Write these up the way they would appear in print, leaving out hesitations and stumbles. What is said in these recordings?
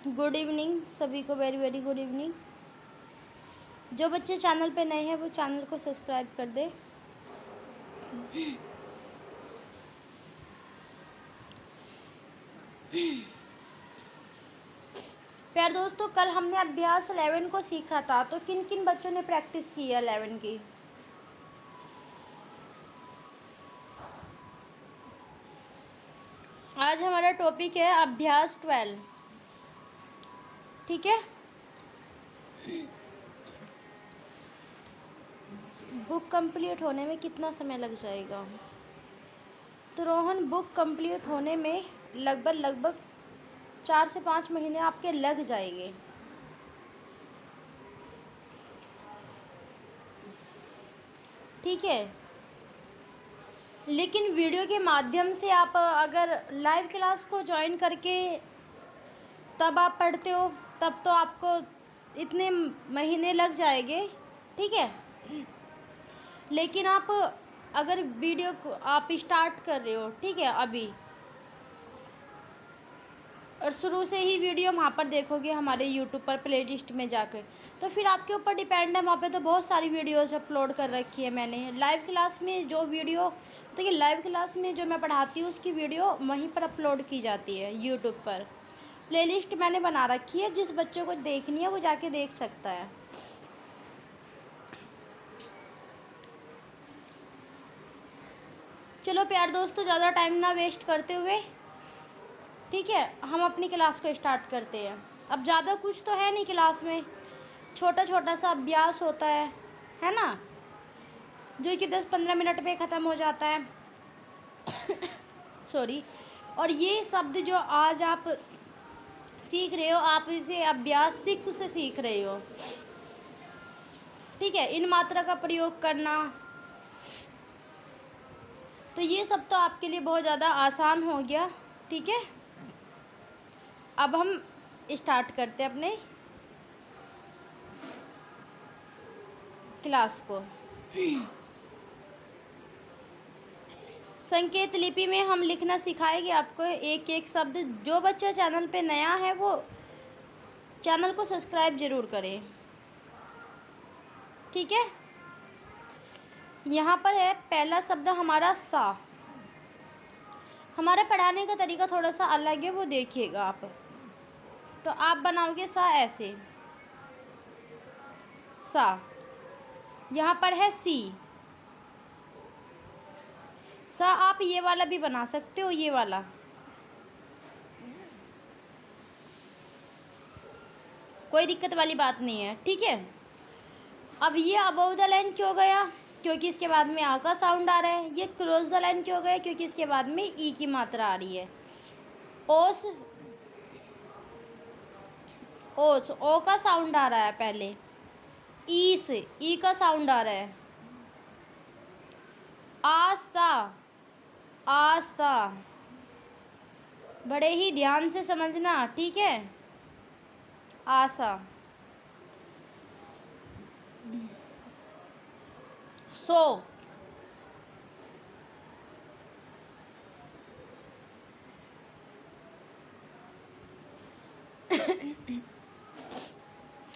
Good evening सभी को, very very good evening. जो बच्चे चैनल पे नए हैं वो चैनल को सब्सक्राइब कर दे। प्यारे दोस्तों, कल हमने अभ्यास 11 को सीखा था, तो किन किन बच्चों ने प्रैक्टिस की है 11 की? आज हमारा टॉपिक है अभ्यास 12। ठीक है, बुक कंप्लीट होने में कितना समय लग जाएगा? तो रोहन, बुक कंप्लीट होने में लगभग 4 से 5 महीने आपके लग जाएंगे। ठीक है, लेकिन वीडियो के माध्यम से आप अगर लाइव क्लास को ज्वाइन करके तब आप पढ़ते हो, तब तो आपको इतने महीने लग जाएंगे। ठीक है, लेकिन आप अगर वीडियो को आप स्टार्ट कर रहे हो, ठीक है, अभी, और शुरू से ही वीडियो वहाँ पर देखोगे हमारे यूट्यूब पर प्लेलिस्ट में जाकर, तो फिर आपके ऊपर डिपेंड है। वहाँ पे तो बहुत सारी वीडियोस अपलोड कर रखी है मैंने। लाइव क्लास में जो वीडियो, देखिए, लाइव क्लास में जो मैं पढ़ाती हूँ उसकी वीडियो वहीं पर अपलोड की जाती है यूट्यूब पर। प्लेलिस्ट मैंने बना रखी है, जिस बच्चों को देखनी है वो जाके देख सकता है। चलो प्यार दोस्तों, ज़्यादा टाइम ना वेस्ट करते हुए, ठीक है, हम अपनी क्लास को स्टार्ट करते हैं। अब ज़्यादा कुछ तो है नहीं क्लास में, छोटा छोटा सा अभ्यास होता है ना, जो कि 10-15 मिनट में ख़त्म हो जाता है। सॉरी। और ये शब्द जो आज आप सीख रहे हो, आप इसे अभ्यास 6 से सीख रहे हो। ठीक है, इन मात्रा का प्रयोग करना, तो ये सब तो आपके लिए बहुत ज़्यादा आसान हो गया। ठीक है, अब हम स्टार्ट करते हैं अपने क्लास को। संकेत लिपि में हम लिखना सिखाएंगे आपको एक एक शब्द। जो बच्चा चैनल पे नया है वो चैनल को सब्सक्राइब ज़रूर करें। ठीक है, यहाँ पर है पहला शब्द हमारा सा। हमारे पढ़ाने का तरीका थोड़ा सा अलग है, वो देखिएगा आप। तो आप बनाओगे सा ऐसे, सा। यहाँ पर है सी। सा आप ये वाला भी बना सकते हो, ये वाला। कोई दिक्कत वाली बात नहीं है। ठीक है, अब ये अबव द लाइन क्यों गया? क्योंकि इसके बाद में आ का साउंड आ रहा है। ये क्रॉस द लाइन क्यों गया? क्योंकि इसके बाद में ई की मात्रा आ रही है। ओस, ओस, ओ का साउंड आ रहा है पहले। ई से ई का साउंड आ रहा है। आस्ता, आस्ता, बड़े ही ध्यान से समझना। ठीक है, आसा। सो,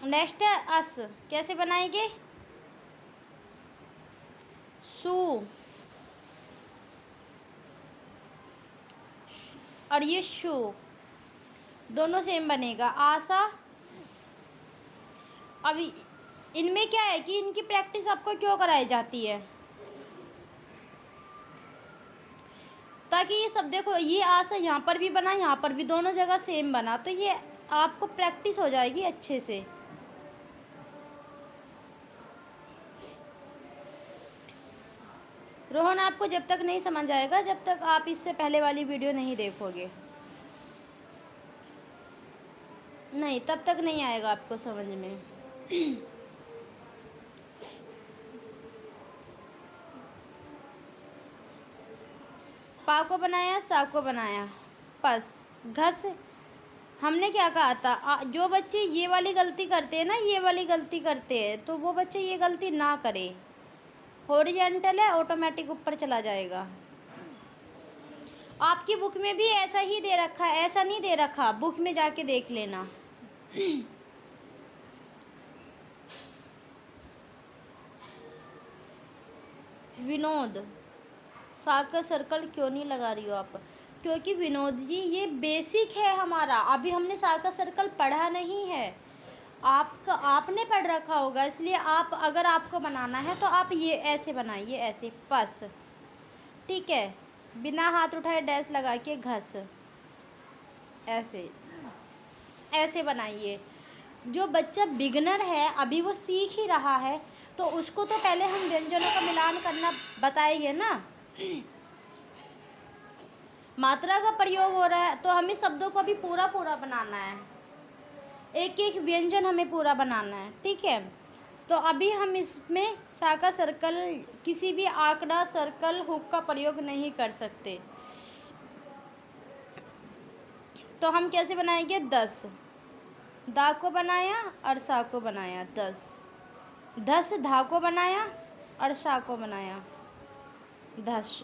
नेक्स्ट है अस। कैसे बनाएंगे? सू, और ये शू, दोनों सेम बनेगा। आशा। अब इनमें क्या है कि इनकी प्रैक्टिस आपको क्यों कराई जाती है? ताकि ये सब देखो, ये आशा यहाँ पर भी बना, यहाँ पर भी, दोनों जगह सेम बना, तो ये आपको प्रैक्टिस हो जाएगी अच्छे से। रोहन, आपको जब तक नहीं समझ आएगा जब तक आप इससे पहले वाली वीडियो नहीं देखोगे। नहीं, तब तक नहीं आएगा आपको समझ में। पा को बनाया, सा को बनाया, पस, घस। हमने क्या कहा था? जो बच्चे ये वाली गलती करते हैं ना, ये वाली गलती करते हैं, तो वो बच्चे ये गलती ना करें। हॉरिजॉन्टल है, ऑटोमेटिक ऊपर चला जाएगा। आपकी बुक में भी ऐसा ही दे रखा है, ऐसा नहीं दे रखा, बुक में जाके देख लेना। विनोद, सा का सर्कल क्यों नहीं लगा रही हो आप? क्योंकि विनोद जी ये बेसिक है हमारा, अभी हमने सा का सर्कल पढ़ा नहीं है। आपका आपने पढ़ रखा होगा, इसलिए आप अगर आपको बनाना है तो आप ये ऐसे बनाइए, ऐसे पस, ठीक है, बिना हाथ उठाए डैश लगा के घस, ऐसे ऐसे बनाइए। जो बच्चा बिगनर है, अभी वो सीख ही रहा है, तो उसको तो पहले हम व्यंजनों का मिलान करना बताएंगे ना। मात्रा का प्रयोग हो रहा है तो हमें शब्दों को भी पूरा पूरा बनाना है, एक एक व्यंजन हमें पूरा बनाना है, ठीक है। तो अभी हम इसमें सा का सर्कल, किसी भी आंकड़ा, सर्कल, हुक का प्रयोग नहीं कर सकते। तो हम कैसे बनाएंगे? 10, दा को बनाया और सा को बनाया, 10, 10 धा को बनाया और सा को बनाया, 10।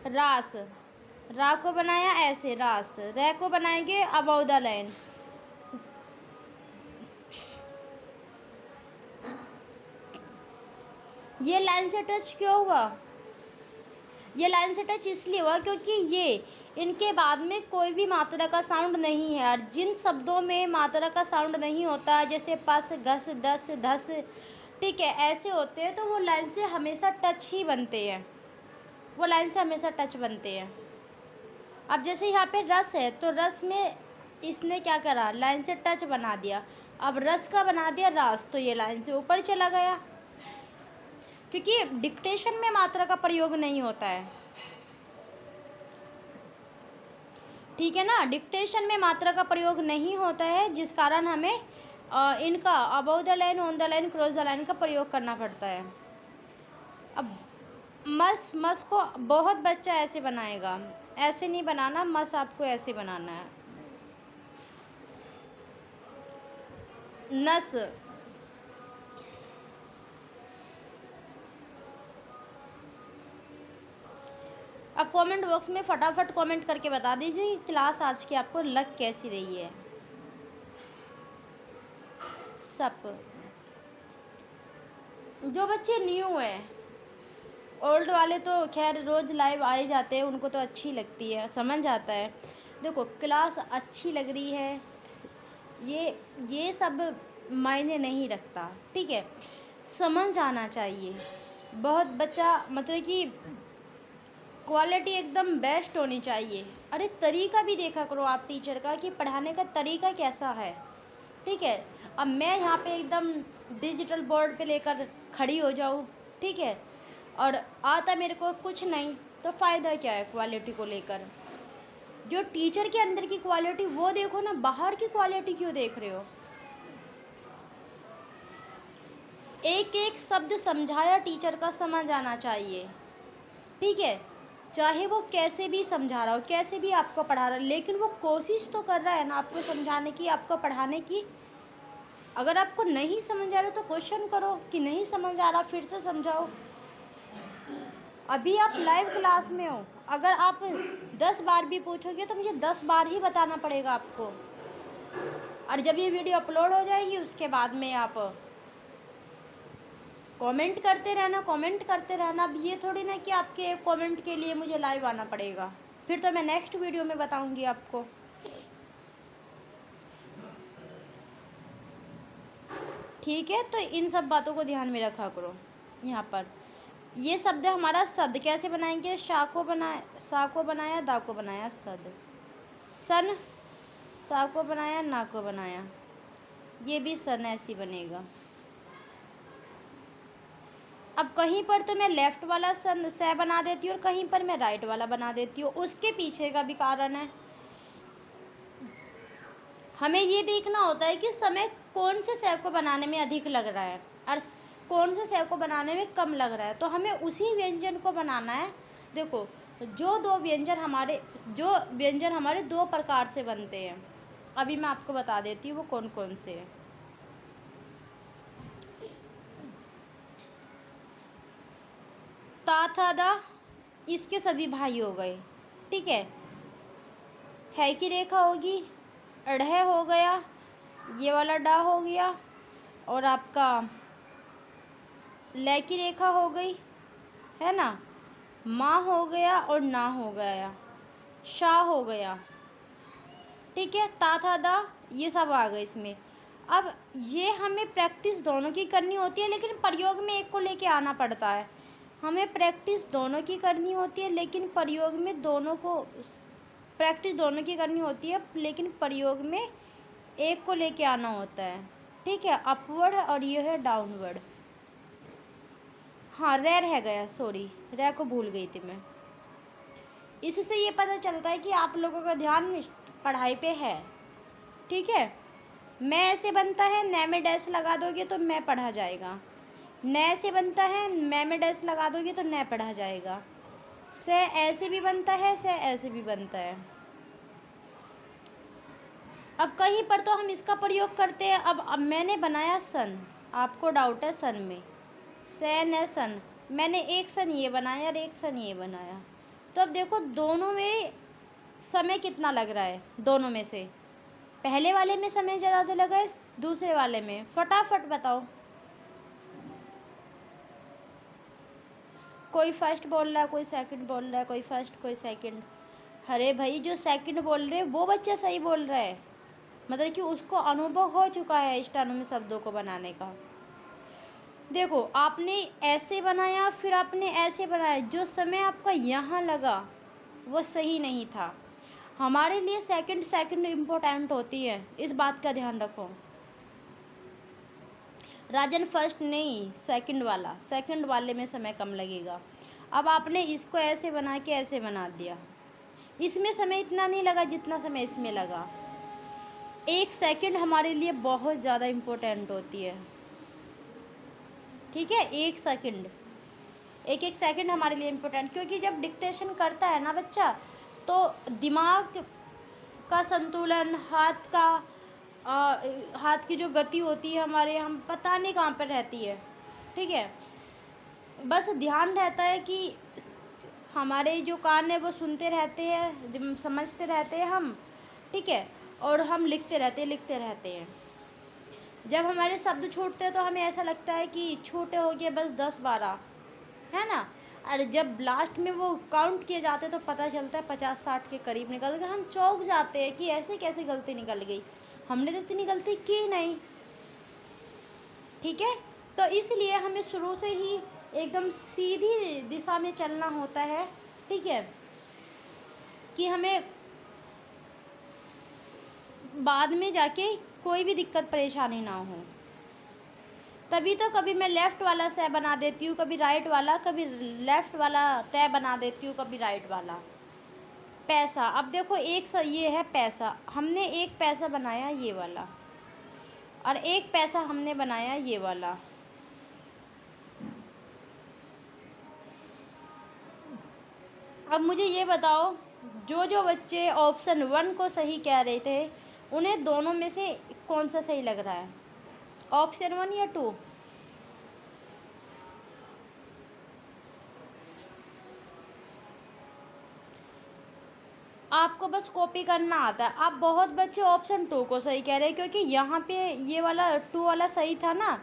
रास, रा को बनाया ऐसे रास, रै को बनाएंगे अबव द लाइन, ये लाइन से टच क्यों हुआ? ये लाइन से टच इसलिए हुआ क्योंकि ये इनके बाद में कोई भी मात्रा का साउंड नहीं है, और जिन शब्दों में मात्रा का साउंड नहीं होता, जैसे पस, घस, दस, धस, ठीक है, ऐसे होते हैं, तो वो लाइन से हमेशा टच ही बनते हैं, वो लाइन से हमेशा टच बनते हैं। अब जैसे यहाँ पे रस है, तो रस में इसने क्या करा? लाइन से टच बना दिया। अब रस का बना दिया रास, तो ये लाइन से ऊपर चला गया, क्योंकि डिक्टेशन में मात्रा का प्रयोग नहीं होता है, ठीक है ना। डिक्टेशन में मात्रा का प्रयोग नहीं होता है, जिस कारण हमें इनका above the line, on the line, cross the line का प्रयोग करना पड़ता है। अब मस, मस को बहुत बच्चा ऐसे बनाएगा, ऐसे नहीं बनाना, मस आपको ऐसे बनाना है। नस, अब कमेंट बॉक्स में फटाफट कमेंट करके बता दीजिए क्लास आज की आपको लग कैसी रही है। सप, जो बच्चे न्यू हैं, ओल्ड वाले तो खैर रोज़ लाइव आए जाते हैं, उनको तो अच्छी लगती है, समझ आता है। देखो क्लास अच्छी लग रही है, ये सब मायने नहीं रखता, ठीक है, समझ आना चाहिए। बहुत बच्चा मतलब कि क्वालिटी एकदम बेस्ट होनी चाहिए। अरे तरीका भी देखा करो आप टीचर का, कि पढ़ाने का तरीका कैसा है, ठीक है। अब मैं यहाँ पे एकदम डिजिटल बोर्ड पे लेकर खड़ी हो जाऊँ, ठीक है, और आता मेरे को कुछ नहीं, तो फ़ायदा क्या है क्वालिटी को लेकर? जो टीचर के अंदर की क्वालिटी वो देखो ना, बाहर की क्वालिटी क्यों देख रहे हो? एक एक शब्द समझाया टीचर का समझ आना चाहिए, ठीक है, चाहे वो कैसे भी समझा रहा हो, कैसे भी आपको पढ़ा रहा है, लेकिन वो कोशिश तो कर रहा है ना आपको समझाने की, आपको पढ़ाने की। अगर आपको नहीं समझ आ रहा तो क्वेश्चन करो कि नहीं समझ आ रहा, फिर से समझाओ। अभी आप लाइव क्लास में हो, अगर आप 10 बार भी पूछोगे तो मुझे 10 बार ही बताना पड़ेगा आपको, और जब ये वीडियो अपलोड हो जाएगी उसके बाद में आप कमेंट करते रहना, कमेंट करते रहना। अब ये थोड़ी ना कि आपके एक कमेंट के लिए मुझे लाइव आना पड़ेगा, फिर तो मैं नेक्स्ट वीडियो में बताऊंगी आपको, ठीक है। तो इन सब बातों को ध्यान में रखा करो। यहाँ पर ये शब्द है हमारा सद, कैसे बनाएंगे? सा को बनाया, दा को बनाया, सद। सन, सा को बनाया, ना को बनाया, ये भी सन ऐसी बनेगा। अब कहीं पर तो मैं लेफ़्ट वाला सन से बना देती हूँ और कहीं पर मैं राइट वाला बना देती हूँ, उसके पीछे का भी कारण है। हमें ये देखना होता है कि समय कौन से से को बनाने में अधिक लग रहा है और कौन से से को बनाने में कम लग रहा है, तो हमें उसी व्यंजन को बनाना है। देखो जो व्यंजन हमारे दो प्रकार से बनते हैं, अभी मैं आपको बता देती हूँ वो कौन कौन से हैं। ता था दा, इसके सभी भाई हो गए, ठीक है की रेखा होगी, ढ़ हो गया, ये वाला डा हो गया, और आपका ल की रेखा हो गई, है ना, माँ हो गया और ना हो गया, शा हो गया, ठीक है, ता था दा, ये सब आ गए इसमें। अब ये हमें प्रैक्टिस दोनों की करनी होती है, लेकिन प्रयोग में एक को लेके आना पड़ता है। हमें प्रैक्टिस दोनों की करनी होती है, लेकिन प्रयोग में दोनों को प्रैक्टिस दोनों की करनी होती है, लेकिन प्रयोग में एक को लेके आना होता है, ठीक है। अपवर्ड और ये है डाउनवर्ड। हाँ, रह गया, सॉरी, रे को भूल गई थी मैं। इससे ये पता चलता है कि आप लोगों का ध्यान पढ़ाई पे है, ठीक है। मैं ऐसे बनता है, न में डैश लगा दोगे तो मैं पढ़ा जाएगा। न ऐसे बनता है, मैं में डैश लगा दोगे तो न पढ़ा जाएगा। से ऐसे भी बनता है, से ऐसे भी बनता है। अब कहीं पर तो हम इसका प्रयोग करते हैं। अब मैंने बनाया सन, आपको डाउट है सन में, सैन है सन, मैंने एक सन ये बनाया और एक सन ये बनाया, तो अब देखो दोनों में समय कितना लग रहा है। दोनों में से पहले वाले में समय ज़्यादा लगा है, दूसरे वाले में। फटाफट बताओ, कोई फर्स्ट बोल रहा है, कोई सेकंड बोल रहा है, कोई फर्स्ट कोई सेकंड। अरे भाई, जो सेकंड बोल रहे हैं वो बच्चा सही बोल रहा है, मतलब कि उसको अनुभव हो चुका है स्टानों में शब्दों को बनाने का। देखो, आपने ऐसे बनाया, फिर आपने ऐसे बनाया, जो समय आपका यहाँ लगा वो सही नहीं था। हमारे लिए सेकंड इम्पोर्टेंट होती है, इस बात का ध्यान रखो। राजन फर्स्ट नहीं, सेकंड वाला, सेकंड वाले में समय कम लगेगा। अब आपने इसको ऐसे बना के ऐसे बना दिया, इसमें समय इतना नहीं लगा जितना समय इसमें लगा। एक सेकंड हमारे लिए बहुत ज़्यादा इम्पोर्टेंट होती है, ठीक है। एक सेकंड, एक सेकंड हमारे लिए इम्पोर्टेंट, क्योंकि जब डिक्टेशन करता है ना बच्चा, तो दिमाग का संतुलन, हाथ की जो गति होती है हमारे, हम पता नहीं कहाँ पर रहती है, ठीक है। बस ध्यान रहता है कि हमारे जो कान है वो सुनते रहते हैं, समझते रहते हैं हम, ठीक है, और हम लिखते रहते हैं। जब हमारे शब्द छूटते हैं तो हमें ऐसा लगता है कि छोटे हो गए बस 10-12, है ना। और जब लास्ट में वो काउंट किए जाते हैं तो पता चलता है 50-60 के करीब निकल गए। हम चौंक जाते हैं कि ऐसे कैसे गलती निकल गई, हमने तो इतनी गलती की नहीं, ठीक है। तो इसलिए हमें शुरू से ही एकदम सीधी दिशा में चलना होता है, ठीक है, कि हमें बाद में जाके कोई भी दिक्कत परेशानी ना हो। तभी तो कभी मैं लेफ़्ट वाला से बना देती हूँ, कभी राइट वाला, कभी लेफ़्ट वाला तय बना देती हूँ, कभी राइट वाला। पैसा, अब देखो ये है पैसा, हमने एक पैसा बनाया ये वाला, और एक पैसा हमने बनाया ये वाला। अब मुझे ये बताओ, जो बच्चे ऑप्शन 1 को सही कह रहे थे, उन्हें दोनों में से कौन सा सही लग रहा है, ऑप्शन 1 या 2? आपको बस कॉपी करना आता है। आप बहुत बच्चे ऑप्शन 2 को सही कह रहे हैं, क्योंकि यहाँ पे ये वाला 2 वाला सही था ना।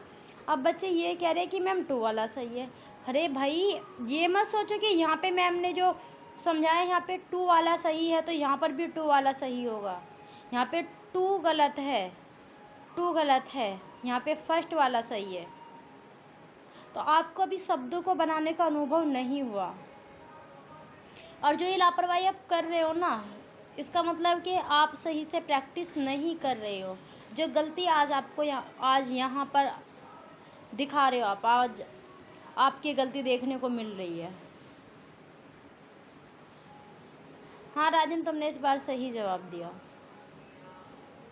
अब बच्चे ये कह रहे हैं कि मैम 2 वाला सही है। अरे भाई, ये मत सोचो कि यहाँ पे मैम ने जो समझाया यहाँ पे 2 वाला सही है तो यहाँ पर भी 2 वाला सही होगा। यहाँ पे 2 गलत है, 2 गलत है, यहाँ पे फर्स्ट वाला सही है। तो आपको अभी शब्दों को बनाने का अनुभव नहीं हुआ, और जो ये लापरवाही आप कर रहे हो ना, इसका मतलब कि आप सही से प्रैक्टिस नहीं कर रहे हो। जो गलती आज आपको आज यहाँ पर दिखा रहे हो, आप आज आपकी गलती देखने को मिल रही है। हाँ राजन, तुमने इस बार सही जवाब दिया,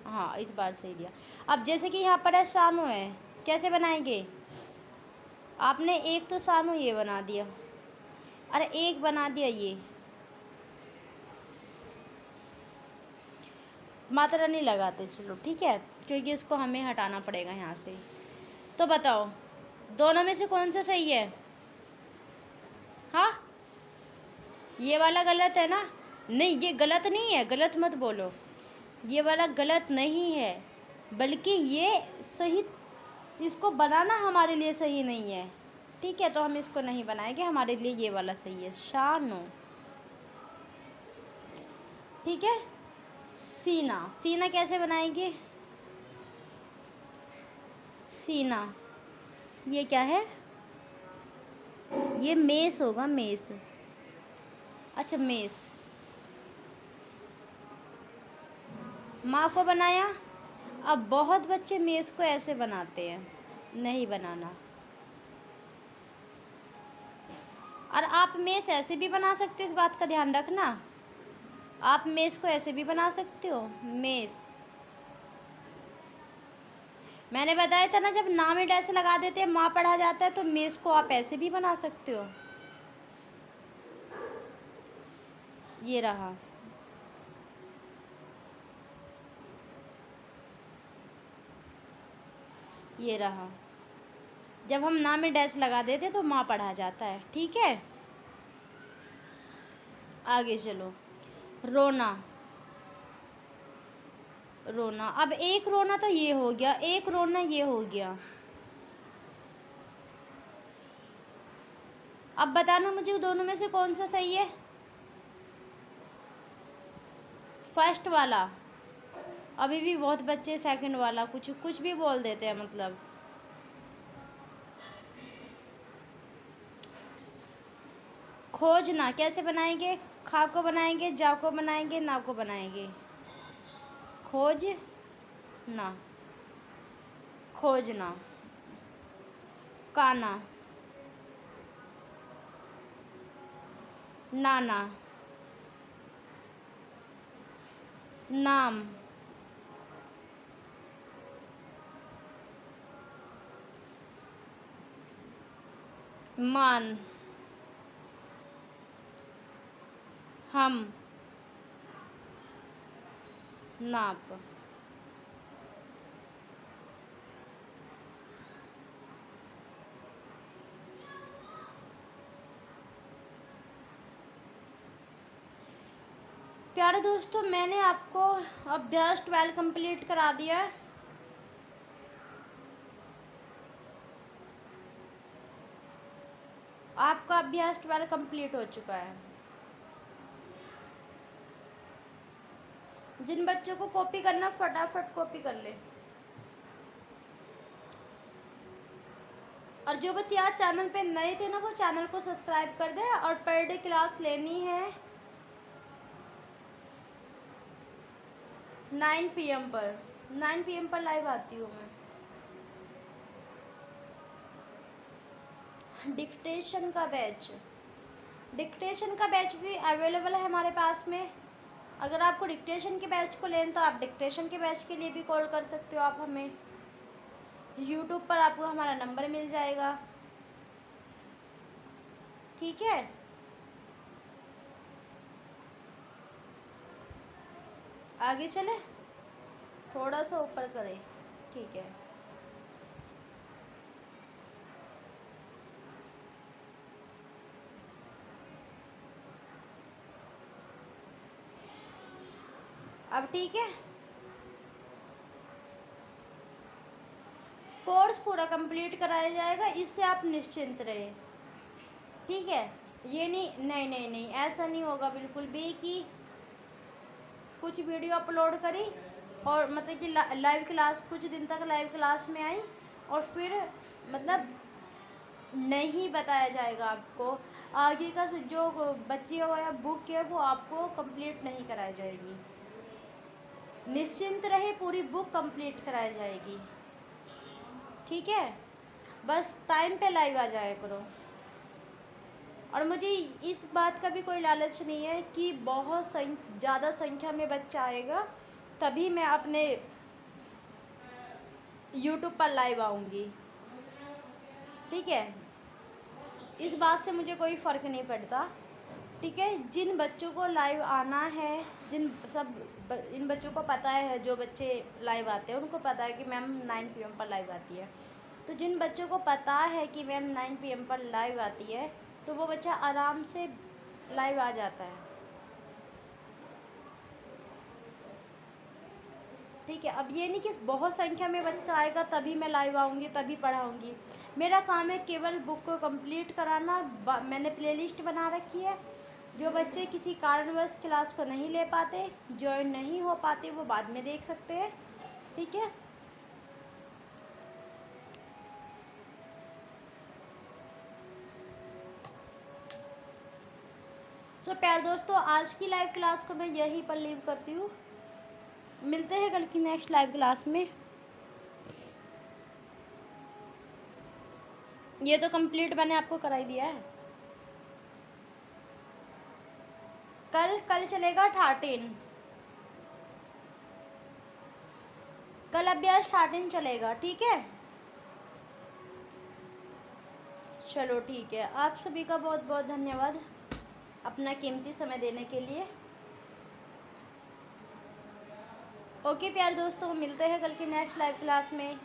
हाँ इस बार सही दिया। अब जैसे कि यहाँ पर है सानू है, कैसे बनाएंगे? आपने एक तो सानू ये बना दिया, अरे एक बना दिया ये, मात्रा नहीं लगाते, चलो ठीक है, क्योंकि इसको हमें हटाना पड़ेगा यहाँ से। तो बताओ दोनों में से कौन सा सही है? हाँ, ये वाला गलत है ना? नहीं, ये गलत नहीं है, गलत मत बोलो, ये वाला गलत नहीं है, बल्कि ये सही, इसको बनाना हमारे लिए सही नहीं है। ठीक है, तो हम इसको नहीं बनाएंगे, हमारे लिए ये वाला सही है, शानो। ठीक है, सीना, सीना कैसे बनाएंगे? सीना, ये क्या है? ये मेस होगा, मेस। अच्छा, मेस। माँ को बनाया। अब बहुत बच्चे मेस को ऐसे बनाते हैं, नहीं बनाना। और आप मेस ऐसे भी बना सकते हो, इस बात का ध्यान रखना। आप मेस को ऐसे भी बना सकते हो, मेस। मैंने बताया था ना, जब ना में ऐसे लगा देते हैं, माँ पढ़ा जाता है, तो मेस को आप ऐसे भी बना सकते हो। ये रहा। ये रहा। जब हम ना में डैश लगा देते तो माँ पढ़ा जाता है। ठीक है, आगे चलो। रोना, रोना। अब एक रोना तो ये हो गया, एक रोना ये हो गया। अब बताना मुझे दोनों में से कौन सा सही है? फर्स्ट वाला। अभी भी बहुत बच्चे सेकंड वाला कुछ कुछ भी बोल देते हैं, मतलब। खोजना कैसे बनाएंगे? खा को बनाएंगे, जा को बनाएंगे, ना को बनाएंगे। खोज ना, खोजना। काना, नाना। नाम, मान। हम, नाप। प्यारे दोस्तों, मैंने आपको अभ्यास 12 कंप्लीट करा दिया है। आपका अभ्यास 12 कंप्लीट हो चुका है। जिन बच्चों को कॉपी करना, फटाफट कॉपी कर ले। और जो बच्चे आज चैनल पे नए थे ना, वो चैनल को सब्सक्राइब कर दे। और पर डे क्लास लेनी है 9 PM पर। 9 PM पर लाइव आती हूँ मैं। डिक्टेशन का बैच, डिक्टेशन का बैच भी अवेलेबल है हमारे पास में। अगर आपको डिक्टेशन के बैच को लें तो आप डिक्टेशन के बैच के लिए भी कॉल कर सकते हो। आप हमें यूट्यूब पर आपको हमारा नंबर मिल जाएगा। ठीक है, आगे चले, थोड़ा सा ऊपर करें। ठीक है, अब ठीक है। कोर्स पूरा कंप्लीट कराया जाएगा, इससे आप निश्चिंत रहे। ठीक है, ये नहीं नहीं नहीं नहीं, ऐसा नहीं होगा बिल्कुल भी कि कुछ वीडियो अपलोड करी और मतलब कि लाइव क्लास, कुछ दिन तक लाइव क्लास में आई और फिर मतलब नहीं बताया जाएगा आपको। आगे का जो बच्ची हुआ बुक है वो आपको कंप्लीट नहीं कराई जाएगी। निश्चिंत रहे, पूरी बुक कंप्लीट कराई जाएगी। ठीक है, बस टाइम पे लाइव आ जाया करो। और मुझे इस बात का भी कोई लालच नहीं है कि बहुत ज़्यादा संख्या में बच्चा आएगा तभी मैं अपने यूट्यूब पर लाइव आऊँगी। ठीक है, इस बात से मुझे कोई फ़र्क नहीं पड़ता। ठीक है, जिन बच्चों को लाइव आना है, इन बच्चों को पता है, जो बच्चे लाइव आते हैं उनको पता है कि मैम 9 PM पर लाइव आती है। तो जिन बच्चों को पता है कि मैम 9 PM पर लाइव आती है तो वो बच्चा आराम से लाइव आ जाता है। ठीक है। अब ये नहीं कि बहुत संख्या में बच्चा आएगा तभी मैं लाइव आऊँगी, तभी पढ़ाऊँगी। मेरा काम है केवल बुक को कंप्लीट कराना। मैंने प्लेलिस्ट बना रखी है। जो बच्चे किसी कारणवश क्लास को नहीं ले पाते, ज्वाइन नहीं हो पाते, वो बाद में देख सकते हैं। ठीक है। सो प्यार दोस्तों, आज की लाइव क्लास को मैं यहीं पर लीव करती हूँ। मिलते हैं कल की नेक्स्ट लाइव क्लास में। ये तो कंप्लीट मैंने आपको करा ही दिया है। कल चलेगा 13। कल अभ्यास 13 चलेगा। ठीक है, चलो ठीक है। आप सभी का बहुत बहुत धन्यवाद अपना कीमती समय देने के लिए। ओके प्यार दोस्तों, मिलते हैं कल की नेक्स्ट लाइव क्लास में।